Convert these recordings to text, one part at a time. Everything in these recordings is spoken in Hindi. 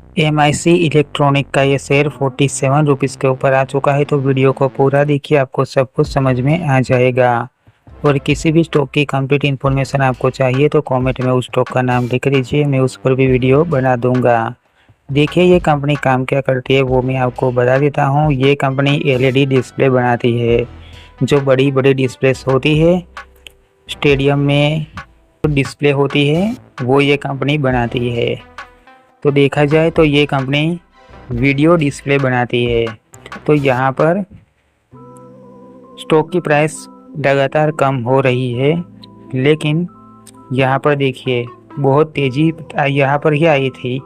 MIC इलेक्ट्रॉनिक का ये शेयर 47 रुपीज़ के ऊपर आ चुका है। तो वीडियो को पूरा देखिए, आपको सब कुछ समझ में आ जाएगा। और किसी भी स्टॉक की कंप्लीट इन्फॉर्मेशन आपको चाहिए तो कमेंट में उस स्टॉक का नाम लिख दीजिए, मैं उस पर भी वीडियो बना दूंगा। देखिए ये कंपनी काम क्या करती है वो मैं आपको बता देता हूँ। ये कंपनी LED डिस्प्ले बनाती है। जो बड़ी बड़ी डिस्प्लेस होती है स्टेडियम में डिस्प्ले होती है वो ये कंपनी बनाती है। तो देखा जाए तो ये कंपनी वीडियो डिस्प्ले बनाती है। तो यहाँ पर स्टॉक की प्राइस लगातार कम हो रही है, लेकिन यहाँ पर देखिए बहुत तेज़ी यहाँ पर ही आई थी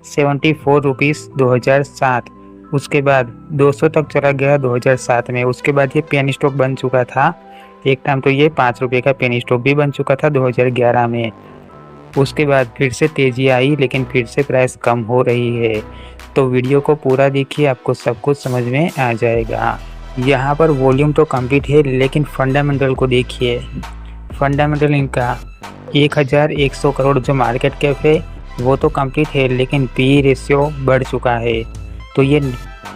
74 रुपीज़ 2007। उसके बाद 200 तक चला गया 2007 में। उसके बाद ये पेनी स्टॉक बन चुका था एक टाइम, तो ये 5 रुपये का पेनी स्टॉक भी बन चुका था 2011 में। उसके बाद फिर से तेज़ी आई, लेकिन फिर से प्राइस कम हो रही है। तो वीडियो को पूरा देखिए, आपको सब कुछ समझ में आ जाएगा। यहाँ पर वॉल्यूम तो कंप्लीट है, लेकिन फंडामेंटल को देखिए। फंडामेंटल इनका 1100 करोड़ जो मार्केट कैप है वो तो कंप्लीट है, लेकिन PE रेशियो बढ़ चुका है। तो ये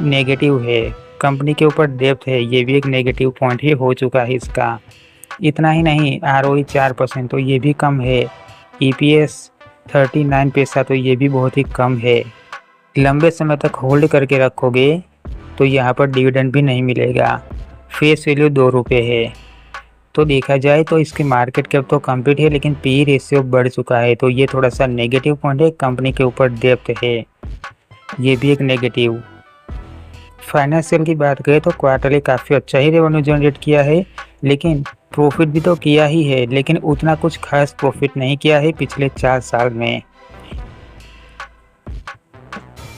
नेगेटिव है। कंपनी के ऊपर डेब्ट है, ये भी एक नेगेटिव पॉइंट ही हो चुका है इसका। इतना ही नहीं, ROE 4%, तो ये भी कम है। EPS 39 पैसा, तो ये भी बहुत ही कम है। लंबे समय तक होल्ड करके रखोगे तो यहाँ पर डिविडेंड भी नहीं मिलेगा। फेस वैल्यू 2 रुपये है। तो देखा जाए तो इसकी मार्केट कैप तो कंप्लीट है, लेकिन PE रेशियो बढ़ चुका है। तो ये थोड़ा सा नेगेटिव पॉइंट है। कंपनी के ऊपर डेब्ट है, ये भी एक नेगेटिव। फाइनेंशियल की बात करें तो क्वार्टरली काफ़ी अच्छा ही रेवेन्यू जनरेट किया है, लेकिन प्रॉफिट भी तो किया ही है, लेकिन उतना कुछ खास प्रॉफिट नहीं किया है पिछले 4 साल में।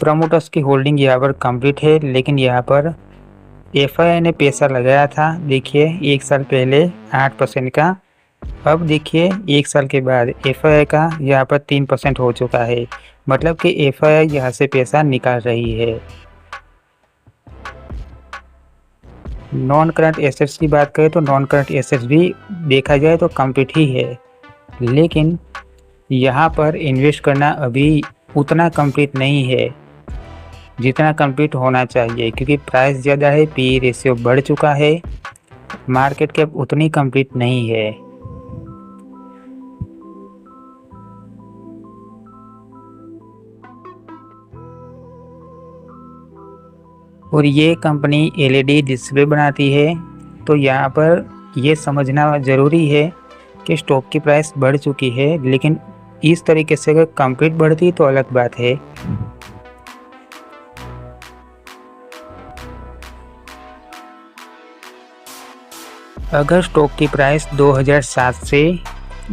प्रमोटर्स की होल्डिंग यहाँ पर कंप्लीट है, लेकिन यहाँ पर FII ने पैसा लगाया था। देखिए 1 साल पहले 8% का, अब देखिए 1 साल के बाद FII का यहाँ पर 3% हो चुका है। मतलब कि FII यहाँ से पैसा निकाल रही है। नॉन करंट एसेट्स की बात करें तो नॉन करंट एसेट्स भी देखा जाए तो कंप्लीट ही है, लेकिन यहाँ पर इन्वेस्ट करना अभी उतना कंप्लीट नहीं है जितना कंप्लीट होना चाहिए, क्योंकि प्राइस ज़्यादा है, PE रेशियो बढ़ चुका है, मार्केट कैप उतनी कंप्लीट नहीं है। और ये कंपनी LED डिस्प्ले बनाती है। तो यहाँ पर ये समझना ज़रूरी है कि स्टॉक की प्राइस बढ़ चुकी है, लेकिन इस तरीके से अगर कंप्लीट बढ़ती तो अलग बात है। अगर स्टॉक की प्राइस 2007 से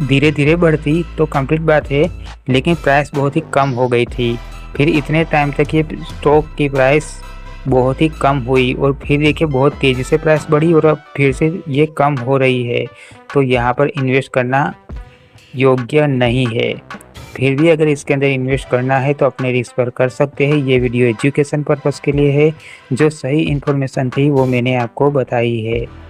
धीरे धीरे बढ़ती तो कंप्लीट बात है, लेकिन प्राइस बहुत ही कम हो गई थी। फिर इतने टाइम तक ये स्टॉक की प्राइस बहुत ही कम हुई, और फिर देखिए बहुत तेज़ी से प्राइस बढ़ी, और अब फिर से ये कम हो रही है। तो यहाँ पर इन्वेस्ट करना योग्य नहीं है। फिर भी अगर इसके अंदर इन्वेस्ट करना है तो अपने रिस्क पर कर सकते हैं। ये वीडियो एजुकेशन पर्पज़ के लिए है। जो सही इन्फॉर्मेशन थी वो मैंने आपको बताई है।